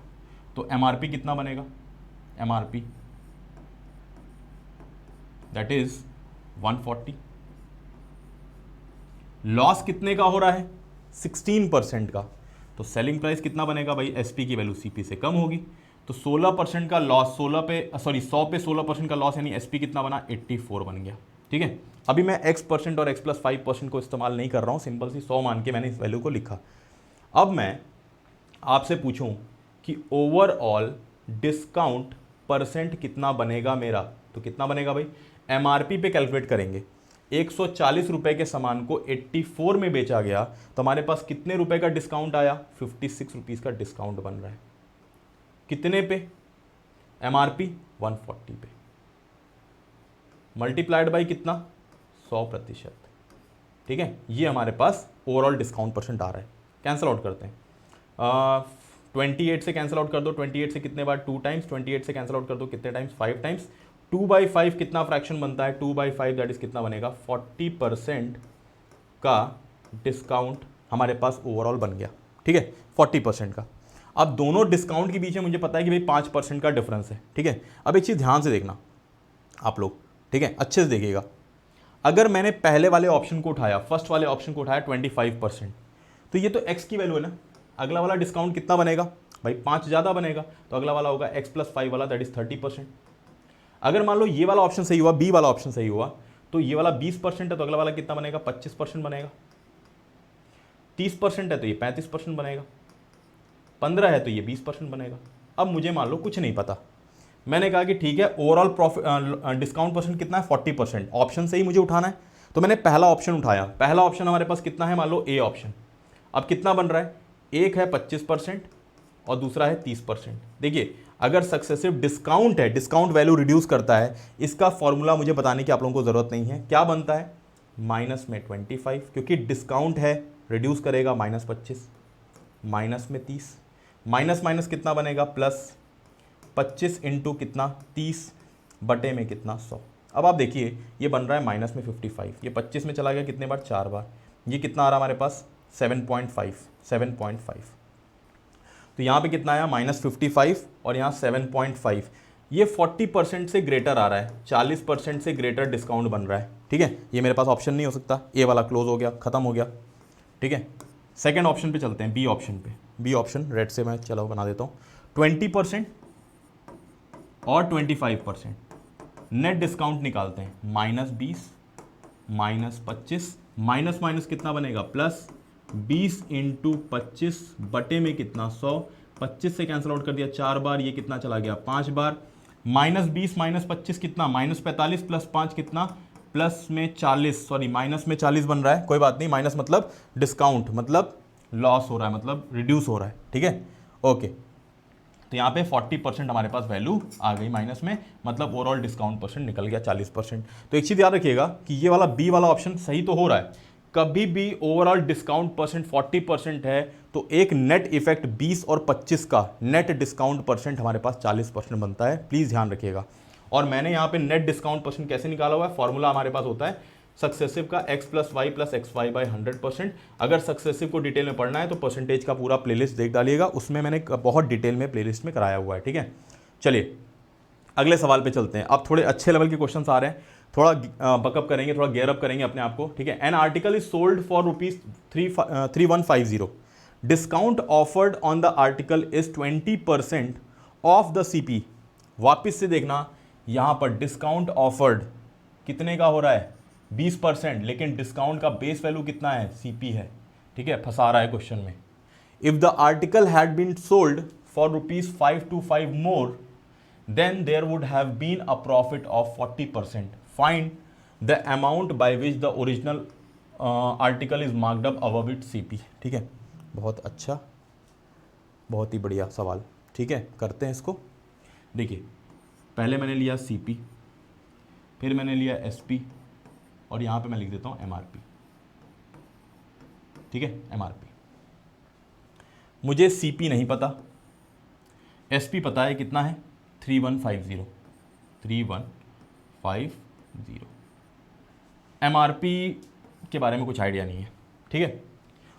तो MRP कितना बनेगा, MRP दैट इज 140। लॉस कितने का हो रहा है, 16% का। तो सेलिंग प्राइस कितना बनेगा भाई, SP की वैल्यू CP से कम होगी। तो 16% का लॉस, 100 पे 16% का लॉस, यानी SP कितना बना, 84 बन गया, ठीक है। अभी मैं X% और X + 5% को इस्तेमाल नहीं कर रहा हूं, सिंपल सी 100 मान के मैंने इस वैल्यू को लिखा। अब मैं आपसे पूछूं कि ओवरऑल डिस्काउंट परसेंट कितना बनेगा मेरा, तो कितना बनेगा भाई, MRP पे कैलकुलेट करेंगे। 140 रुपए के सामान को 84 में बेचा गया तो हमारे पास कितने रुपए का डिस्काउंट आया, 56 रुपीज़ का डिस्काउंट बन रहा है। कितने पे, MRP 140 पे, मल्टीप्लाइड बाई कितना, 100%, ठीक है। ये हमारे पास ओवरऑल डिस्काउंट परसेंट आ रहा है। कैंसिल आउट करते हैं, 28 से कैंसिल आउट कर दो, 28 से कितने बार, 2 टाइम्स, 28 से कैंसिल आउट कर दो कितने टाइम्स, 5 टाइम्स। 2/5 कितना फ्रैक्शन बनता है, 2/5 दैट इज कितना बनेगा, 40% का डिस्काउंट हमारे पास ओवरऑल बन गया, ठीक है, 40% का। अब दोनों डिस्काउंट के बीच में मुझे पता है कि भाई 5% का डिफरेंस है, ठीक है। अब एक चीज़ ध्यान से देखना आप लोग, ठीक है, अच्छे से देखिएगा। अगर मैंने पहले वाले ऑप्शन को उठाया, फर्स्ट वाले ऑप्शन को उठाया 25%, तो ये तो X की वैल्यू है ना। अगला वाला डिस्काउंट कितना बनेगा भाई, 5 ज़्यादा बनेगा, तो अगला वाला होगा X + 5 वाला, दैट इज 30%। अगर मान लो ये वाला ऑप्शन सही हुआ, B वाला ऑप्शन सही हुआ, तो ये वाला 20% है, तो अगला वाला कितना बनेगा, 25% बनेगा। 30% है तो ये 35% बनेगा। 15 है तो ये 20% बनेगा। अब मुझे मान लो कुछ नहीं पता, मैंने कहा कि ठीक है ओवरऑल प्रॉफिट डिस्काउंट परसेंट कितना है, 40%, ऑप्शन से ही मुझे उठाना है। तो मैंने पहला ऑप्शन उठाया, पहला ऑप्शन हमारे पास कितना है, मान लो A ऑप्शन। अब कितना बन रहा है, एक है 25% और दूसरा है 30%। देखिए अगर सक्सेसिव डिस्काउंट है, डिस्काउंट वैल्यू रिड्यूस करता है, इसका फॉर्मूला मुझे बताने की आप लोगों को ज़रूरत नहीं है। क्या बनता है, माइनस में 25, क्योंकि डिस्काउंट है, रिड्यूस करेगा -25, माइनस में 30, माइनस माइनस कितना बनेगा, +25 इंटू कितना, 30 बटे में कितना, 100। अब आप देखिए ये बन रहा है माइनस में 55, ये 25 में चला गया कितने बार, 4 बार। ये कितना आ रहा हमारे पास, 7.5। तो यहाँ पे कितना आया, -55 और यहाँ 7.5। ये 40% से ग्रेटर आ रहा है, 40% से ग्रेटर डिस्काउंट बन रहा है, ठीक है। ये मेरे पास ऑप्शन नहीं हो सकता, ए वाला क्लोज हो गया, खत्म हो गया, ठीक है। सेकेंड ऑप्शन पे चलते हैं, बी ऑप्शन पे। बी ऑप्शन रेड से मैं चलो बना देता हूँ, 20% और 25% नेट डिस्काउंट निकालते हैं, -20 -25, माइनस माइनस कितना बनेगा, +20 इंटू 25 बटे में कितना, 100। 25 से कैंसिल आउट कर दिया 4 बार, ये कितना चला गया, 5 बार। -20 -25 कितना, -45 + 5 कितना, प्लस में 40, सॉरी माइनस में 40 बन रहा है, कोई बात नहीं, माइनस मतलब डिस्काउंट, मतलब लॉस हो रहा है, मतलब रिड्यूस हो रहा है, ठीक है। ओके, तो यहाँ पे 40% हमारे पास वैल्यू आ गई माइनस में, मतलब ओवरऑल डिस्काउंट परसेंट निकल गया 40%। तो एक चीज़ याद रखिएगा कि ये वाला बी वाला ऑप्शन सही तो हो रहा है, कभी भी ओवरऑल डिस्काउंट परसेंट 40% है तो एक नेट इफेक्ट 20 और 25 का नेट डिस्काउंट परसेंट हमारे पास 40% बनता है, प्लीज़ ध्यान रखिएगा। और मैंने यहाँ पे नेट डिस्काउंट परसेंट कैसे निकाला हुआ है, फॉर्मूला हमारे पास होता है सक्सेसिव का X + Y + XY/100%। अगर सक्सेसिव को डिटेल में पढ़ना है तो परसेंटेज का पूरा प्लेलिस्ट देख डालिएगा, उसमें मैंने बहुत डिटेल में प्लेलिस्ट में कराया हुआ है, ठीक है। चलिए अगले सवाल पे चलते हैं। अब थोड़े अच्छे लेवल के क्वेश्चंस आ रहे हैं, थोड़ा बकअप करेंगे, थोड़ा गेयर अप करेंगे अपने आप को, ठीक है। N article is sold for ₹3150, discount offered on the article is 20% of the CP. वापिस से देखना, यहां पर डिस्काउंट ऑफर्ड कितने का हो रहा है 20%, लेकिन डिस्काउंट का बेस वैल्यू कितना है सीपी है, ठीक है, फंसा रहा है क्वेश्चन में। If the article had been sold for ₹525 more than there would have been a profit of 40%। Find the amount by which the original article is marked up above it CP. ठीक है, बहुत अच्छा, बहुत ही बढ़िया सवाल। ठीक है, करते हैं इसको। देखिए, पहले मैंने लिया सीपी, फिर मैंने लिया एसपी, और यहां पे मैं लिख देता हूं एमआरपी। ठीक है, एमआरपी। मुझे सीपी नहीं पता, एसपी पता है कितना है 3150, 3150। एमआरपी के बारे में कुछ आइडिया नहीं है। ठीक है,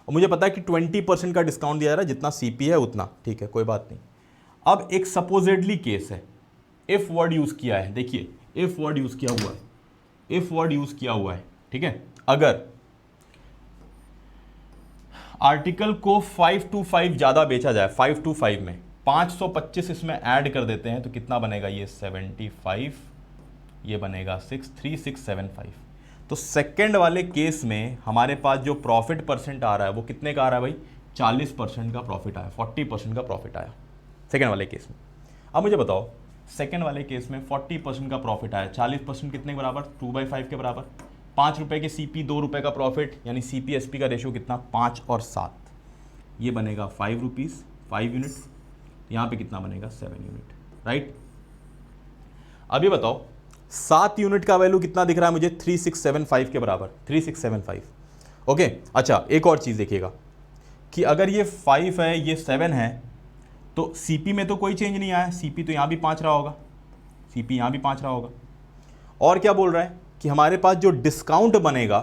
और मुझे पता है कि 20% का डिस्काउंट दिया जा रहा है, जितना सीपी है उतना। ठीक है, कोई बात नहीं। अब एक सपोजेडली केस है, इफ वर्ड यूज किया है। देखिए, इफ वर्ड यूज किया हुआ है, इफ वर्ड यूज किया हुआ है। ठीक है, अगर आर्टिकल को 525 ज्यादा बेचा जाए, 525 में 525 इसमें ऐड कर देते हैं तो कितना बनेगा, ये 75, ये बनेगा 63675। तो सेकंड वाले केस में हमारे पास जो प्रॉफिट परसेंट आ रहा है वो कितने का आ रहा है भाई, 40% का प्रॉफिट आया, 40% का प्रॉफिट आया सेकंड वाले केस में। अब मुझे बताओ, सेकंड वाले केस में 40% का प्रॉफिट आया, 40% कितने के बराबर, 2/5 के बराबर। 5 रुपए के सीपी, 2 रुपए का प्रॉफिट, यानी सीपी एसपी का रेशियो कितना, 5 और 7, ये बनेगा 5 रुपीज़ 5 यूनिट। यहाँ पे कितना बनेगा 7 यूनिट, राइट। अब ये बताओ 7 यूनिट का वैल्यू कितना दिख रहा है मुझे, 3675 के बराबर, 3675। ओके, अच्छा एक और चीज़ देखिएगा कि अगर ये 5 है, ये 7 है, तो सीपी में तो कोई चेंज नहीं आया, सीपी तो यहाँ भी 5 रहा होगा, सीपी यहाँ भी 5 रहा होगा। और क्या बोल रहा है कि हमारे पास जो डिस्काउंट बनेगा,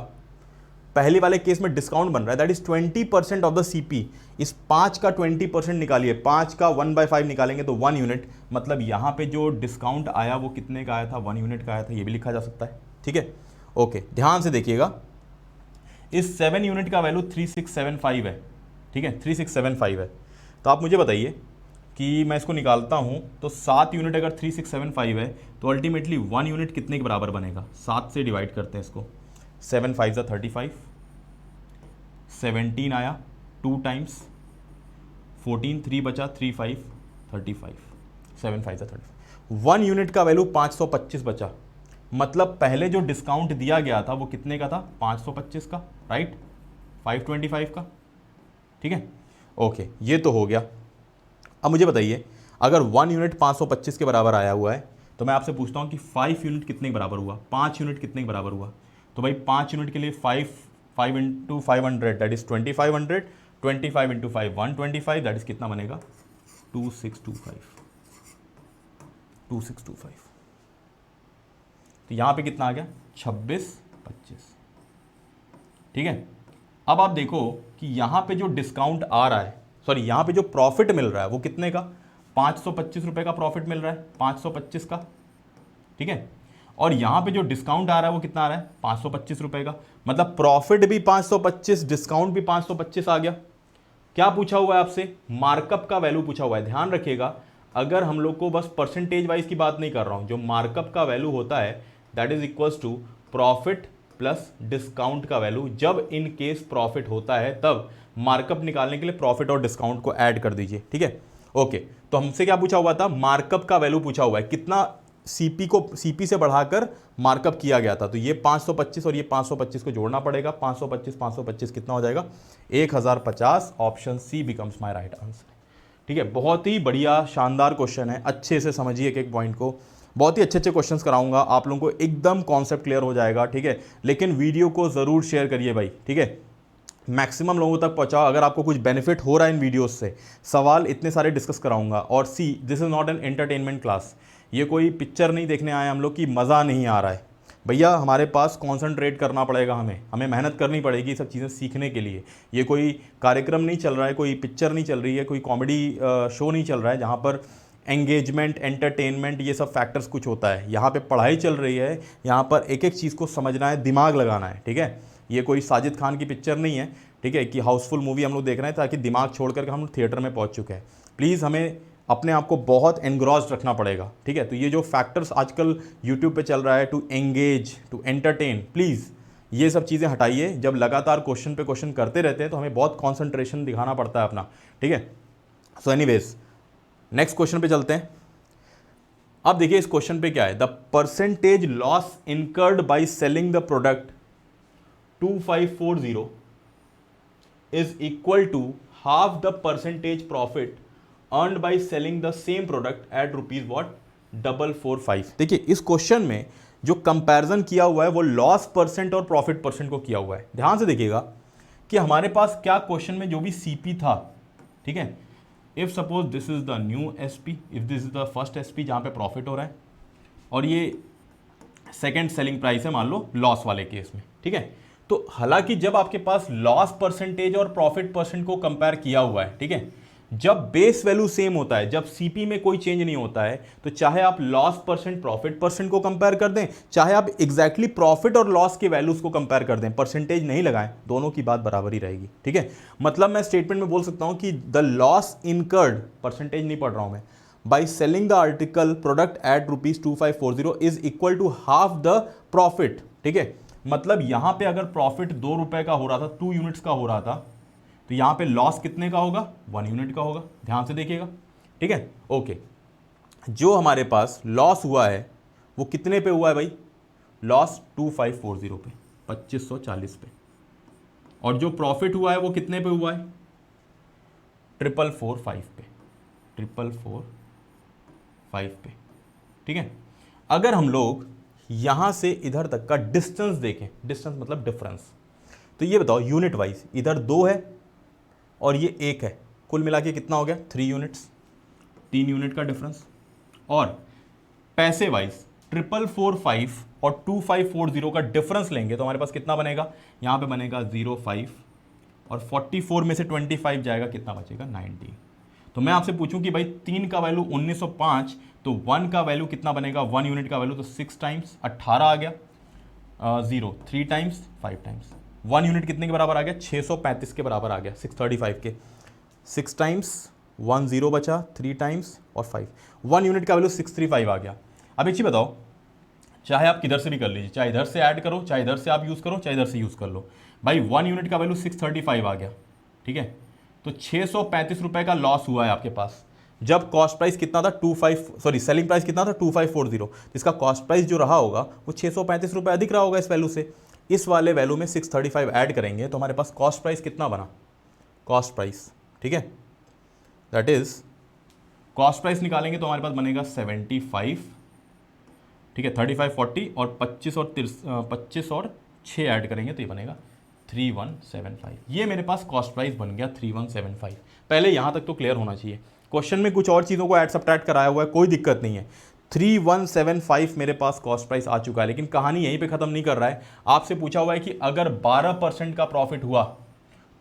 पहले वाले केस में डिस्काउंट बन रहा है, that is 20% of the CP. इस 5 का 20% निकालिए, 5 का 1/5 निकालेंगे तो 1 यूनिट, मतलब यहाँ पे जो डिस्काउंट आया वो कितने का आया था, 1 यूनिट का आया था, ये भी लिखा जा सकता है। ठीक है, ओके, ध्यान से देखिएगा, इस 7 यूनिट का वैल्यू 3675 है। ठीक है, 3675 है। तो आप मुझे बताइए कि मैं इसको निकालता हूँ तो 7 यूनिट अगर 3675 है तो अल्टीमेटली 1 यूनिट कितने के बराबर बनेगा, 7 से डिवाइड करते हैं इसको, 7 5 ज़ा 35, 17 आया 2 टाइम्स, 14 3 बचा 3 5 35, 7 5 ज़ा 35। 1 यूनिट का वैल्यू 525 बचा, मतलब पहले जो डिस्काउंट दिया गया था वो कितने का था, 525 का, राइट, 525 का। ठीक है, ओके, ये तो हो गया। अब मुझे बताइए, अगर 1 यूनिट 525 के बराबर आया हुआ है तो मैं आपसे पूछता हूँ कि 5 यूनिट कितने के बराबर हुआ, 5 यूनिट कितने के बराबर हुआ। तो भाई 5 यूनिट के लिए 5 into 500 that is 2500, 25 into 5 125, that is कितना बनेगा 2625। तो यहाँ पे कितना आ गया 2625। ठीक है, अब आप देखो कि यहाँ पे जो डिस्काउंट आ रहा है, सॉरी यहाँ पे जो प्रॉफिट मिल रहा है वो कितने का, 525 रुपए का प्रॉफिट मिल रहा है, 525 का। ठीक है, और यहाँ पे जो डिस्काउंट आ रहा है वो कितना आ रहा है, 525 रुपए का, मतलब प्रॉफिट भी 525, डिस्काउंट भी 525 आ गया। क्या पूछा हुआ है आपसे, मार्कअप का वैल्यू पूछा हुआ है। ध्यान रखिएगा, अगर हम लोग को बस परसेंटेज वाइज की बात नहीं कर रहा हूं, जो मार्कअप का वैल्यू होता है that is equals to profit plus discount का वैल्यू। जब इन केस प्रॉफिट होता है तब मार्कअप निकालने के लिए प्रॉफिट और डिस्काउंट को ऐड कर दीजिए। ठीक है, ओके, तो हमसे क्या पूछा हुआ था, मार्कअप का वैल्यू पूछा हुआ है, कितना सीपी को सीपी से बढ़ाकर मार्कअप किया गया था। तो ये 525 और ये 525 को जोड़ना पड़ेगा, 525 कितना हो जाएगा 1050। Option C becomes my right answer. ठीक है, बहुत ही बढ़िया शानदार क्वेश्चन है, अच्छे से समझिए एक एक पॉइंट को, बहुत ही अच्छे अच्छे क्वेश्चंस कराऊंगा आप लोगों को, एकदम कॉन्सेप्ट क्लियर हो जाएगा। ठीक है, लेकिन वीडियो को ज़रूर शेयर करिए भाई। ठीक है, मैक्सिमम लोगों तक पहुंचाओ। अगर आपको कुछ बेनिफिट हो रहा है इन वीडियोस से, सवाल इतने सारे डिस्कस कराऊंगा। और see, this is not an entertainment class, ये कोई पिक्चर नहीं देखने आए हम लोग कि मज़ा नहीं आ रहा है भैया, हमारे पास कॉन्सेंट्रेट करना पड़ेगा, हमें मेहनत करनी पड़ेगी सब चीज़ें सीखने के लिए। ये कोई कार्यक्रम नहीं चल रहा है, कोई पिक्चर नहीं चल रही है, कोई कॉमेडी शो नहीं चल रहा है जहाँ पर एंगेजमेंट, एंटरटेनमेंट, ये सब फैक्टर्स कुछ होता है। यहाँ पे पढ़ाई चल रही है, यहाँ पर एक एक चीज़ को समझना है, दिमाग लगाना है। ठीक है, ये कोई साजिद खान की पिक्चर नहीं है, ठीक है, कि हाउसफुल मूवी हम लोग देख रहे हैं ताकि दिमाग छोड़ करके हम लोग थिएटर में पहुंच चुके हैं। प्लीज़ हमें अपने आप को बहुत एनग्रॉस्ड रखना पड़ेगा, ठीक है। तो ये जो फैक्टर्स आजकल यूट्यूब पे चल रहा है, to engage, to entertain, please ये सब चीज़ें हटाइए। जब लगातार क्वेश्चन पे क्वेश्चन करते रहते हैं तो हमें बहुत कॉन्सेंट्रेशन दिखाना पड़ता है अपना, ठीक है। सो एनीवेज नेक्स्ट क्वेश्चन पे चलते हैं। अब देखिए इस क्वेश्चन पे क्या है, the percentage loss incurred by selling the product 2540 is equal to half the percentage profit earned by selling the same product at rupees what 445। देखिए इस क्वेश्चन में जो कंपैरिजन किया हुआ है वो लॉस परसेंट और प्रॉफिट परसेंट को किया हुआ है। ध्यान से देखिएगा कि हमारे पास क्या क्वेश्चन में जो भी सीपी था, ठीक है, if suppose this is the new SP, if this is the first SP जहां पे प्रॉफिट हो रहा है और ये सेकंड सेलिंग प्राइस है मान लो लॉस वाले केस में, ठीक है। तो हालांकि जब आपके पास लॉस परसेंटेज और प्रॉफिट परसेंट को कंपेयर किया हुआ है, ठीक है, जब बेस वैल्यू सेम होता है, जब सीपी में कोई चेंज नहीं होता है, तो चाहे आप लॉस परसेंट प्रॉफिट परसेंट को कंपेयर कर दें, चाहे आप एग्जैक्टली प्रॉफिट और लॉस के वैल्यूज को कंपेयर कर दें, परसेंटेज नहीं लगाएं, दोनों की बात बराबर ही रहेगी, ठीक है। मतलब मैं स्टेटमेंट में बोल सकता हूं कि द लॉस इनकर्ड, परसेंटेज नहीं पढ़ रहा हूं मैं, by selling the article product at rupees 2540 is equal to half the profit, ठीक है। मतलब यहां पे अगर प्रॉफिट 2 रुपए का हो रहा था, 2 यूनिट्स का हो रहा था, तो यहां पे लॉस कितने का होगा, 1 यूनिट का होगा। ध्यान से देखिएगा, ठीक है। ओके, जो हमारे पास लॉस हुआ है वो कितने पे हुआ है भाई, लॉस 2540 पे, 2540 पे, और जो प्रॉफिट हुआ है वो कितने पे हुआ है, 4445 पे, 4445 पे, ठीक है। अगर हम लोग यहां से इधर तक का डिस्टेंस देखें, डिस्टेंस मतलब डिफरेंस, तो ये बताओ यूनिट वाइज, इधर 2 है और ये 1 है, कुल मिला के कितना हो गया, 3 यूनिट्स, 3 यूनिट का डिफरेंस। और पैसे वाइज 4445 और 2540 का डिफरेंस लेंगे तो हमारे पास कितना बनेगा, यहाँ पे बनेगा 05 और 44 में से 25 जाएगा, कितना बचेगा, 19। तो मैं आपसे पूछूं कि भाई 3 का वैल्यू 1905, तो 1 का वैल्यू कितना बनेगा, 1 यूनिट का वैल्यू, तो 6 टाइम्स 18 आ गया, 0 3 टाइम्स 5 टाइम्स, 1 यूनिट कितने के बराबर आ गया, 635 के बराबर आ गया, 635 के, 6 टाइम्स 1 0 बचा, 3 टाइम्स और 5, 1 यूनिट का वैल्यू 635 आ गया। अब एक चीज बताओ, चाहे आप किधर से भी कर लीजिए, चाहे इधर से ऐड करो, चाहे इधर से आप यूज़ करो, चाहे इधर से यूज़ कर लो, भाई 1 यूनिट का वैल्यू 635 आ गया, ठीक है। तो 635 रुपए का लॉस हुआ है आपके पास, जब कॉस्ट प्राइस कितना था, सेलिंग प्राइस कितना था, 2540, इसका कॉस्ट प्राइस जो रहा होगा वो 635 रुपए अधिक रहा होगा इस वैल्यू से। इस वाले वैल्यू में 635 ऐड करेंगे तो हमारे पास कॉस्ट प्राइस कितना बना, कॉस्ट प्राइस, ठीक है, दैट इज कॉस्ट प्राइस निकालेंगे तो हमारे पास बनेगा 75, ठीक है, 35 40 और 25 और 6 ऐड करेंगे तो ये बनेगा 3175। ये मेरे पास कॉस्ट प्राइस बन गया 3175। पहले यहाँ तक तो क्लियर होना चाहिए, क्वेश्चन में कुछ और चीज़ों को ऐड सब्ट्रैक्ट कराया हुआ है, कोई दिक्कत नहीं है। 3175 मेरे पास कॉस्ट प्राइस आ चुका है, लेकिन कहानी यहीं पे ख़त्म नहीं कर रहा है। आपसे पूछा हुआ है कि अगर 12% का प्रॉफिट हुआ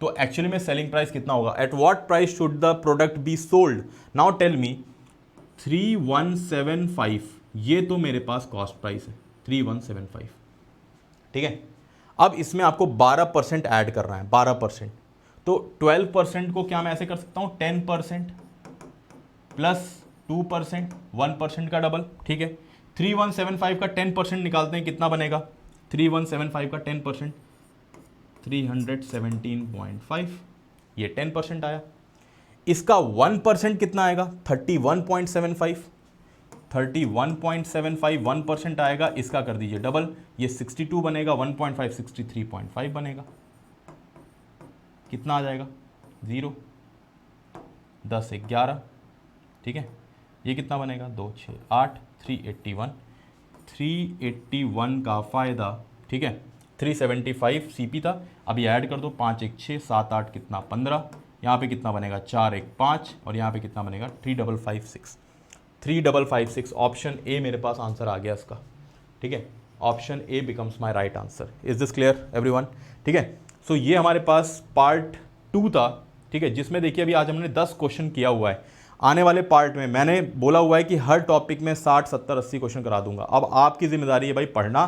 तो एक्चुअली में सेलिंग प्राइस कितना होगा, at what price should the product be sold. Now tell me, 3175 ये तो मेरे पास कॉस्ट प्राइस है 3175, ठीक है। अब इसमें आपको 12% ऐड करना है, 12%, तो 12% को क्या मैं ऐसे कर सकता हूं, 10% प्लस 2%, 1% का डबल, ठीक है। 3175 का 10% निकालते हैं, कितना बनेगा, 3175 का 10%, 317.5, ये 10% आया। इसका 1% कितना आएगा, 31.75, 31.75 1% आएगा, इसका कर दीजिए डबल, ये 62 बनेगा, 1.5 63.5 बनेगा, कितना आ जाएगा, 0 10 11, ठीक है। ये कितना बनेगा, 2 6 8 381, 381 का फ़ायदा, ठीक है। 375 सीपी था, अभी ऐड कर दो, 5 1 6 7 8 कितना 15, यहाँ पे कितना बनेगा 4 1 5 और यहाँ पे कितना बनेगा 3556, 3556। ऑप्शन ए मेरे पास आंसर आ गया इसका, ठीक है। Option A becomes my right answer. Is this clear everyone, ठीक है। सो ये हमारे पास पार्ट 2 था, ठीक है, जिसमें देखिए अभी आज हमने 10 क्वेश्चन किया हुआ है। आने वाले पार्ट में मैंने बोला हुआ है कि हर टॉपिक में 60 70 80 क्वेश्चन करा दूंगा। अब आपकी जिम्मेदारी है भाई पढ़ना।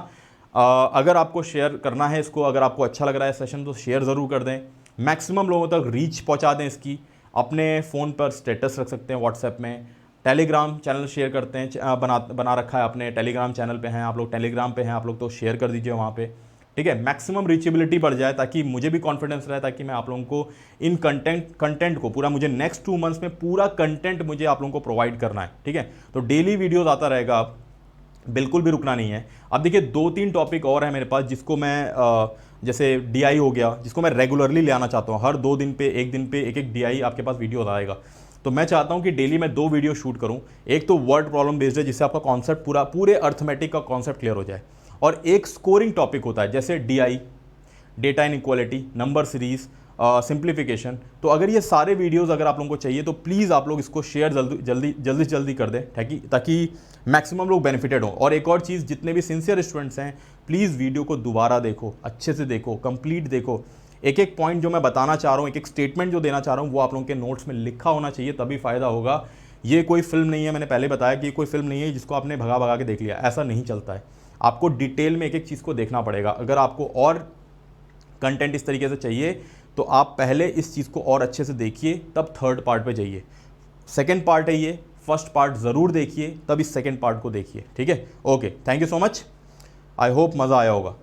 अगर आपको शेयर करना है इसको, अगर आपको अच्छा लग रहा है सेशन तो शेयर ज़रूर कर दें, मैक्सिमम लोगों तक रीच पहुंचा दें इसकी। अपने फ़ोन पर स्टेटस रख सकते हैं व्हाट्सएप में, टेलीग्राम चैनल शेयर करते हैं, बना रखा है आपने, टेलीग्राम चैनल पे हैं आप लोग, टेलीग्राम पे हैं आप लोग तो शेयर कर दीजिए वहाँ पे, ठीक है। मैक्सिमम रीचेबिलिटी बढ़ जाए ताकि मुझे भी कॉन्फिडेंस रहे, ताकि मैं आप लोगों को इन कंटेंट को पूरा, मुझे नेक्स्ट 2 मंथ्स में पूरा कंटेंट मुझे आप लोगों को प्रोवाइड करना है, ठीक है। तो डेली वीडियोस आता रहेगा, आप बिल्कुल भी रुकना नहीं है। अब देखिए 2-3 टॉपिक और है मेरे पास जिसको मैं जैसे डीआई हो गया, जिसको मैं रेगुलरली ले आना चाहता हूँ। हर 2 दिन पे, 1 दिन पे एक डीआई आपके पास वीडियो आएगा। तो मैं चाहता हूँ कि डेली मैं 2 वीडियो शूट करूँ। एक तो वर्ड प्रॉब्लम बेस्ड है, जिससे आपका कॉन्सेप्ट पूरे अर्थमेटिक का कॉन्सेप्ट क्लियर हो जाए, और एक स्कोरिंग टॉपिक होता है जैसे DI, data inequality, number series, simplification. तो अगर ये सारे वीडियोस अगर आप लोगों को चाहिए तो प्लीज़ आप लोग इसको शेयर जल्दी कर दें, ताकि मैक्सिमम लोग बेनिफिटेड हों। और एक और चीज़, जितने भी सिंसियर स्टूडेंट्स हैं प्लीज़ वीडियो को दोबारा देखो, अच्छे से देखो, कंप्लीट देखो। एक एक पॉइंट जो मैं बताना चाह रहा हूँ, एक एक स्टेटमेंट जो देना चाह रहा हूँ, वो आप लोगों के नोट्स में लिखा होना चाहिए, तभी फ़ायदा होगा। ये कोई फिल्म नहीं है, मैंने पहले बताया कि कोई फिल्म नहीं है जिसको आपने भगा भगा के देख लिया, ऐसा नहीं चलता है। आपको डिटेल में एक एक चीज़ को देखना पड़ेगा। अगर आपको और कंटेंट इस तरीके से चाहिए तो आप पहले इस चीज़ को और अच्छे से देखिए, तब थर्ड पार्ट पे जाइए। सेकंड पार्ट है ये, फर्स्ट पार्ट ज़रूर देखिए, तब इस सेकंड पार्ट को देखिए, ठीक है। Okay, thank you so much, I hope मज़ा आया होगा।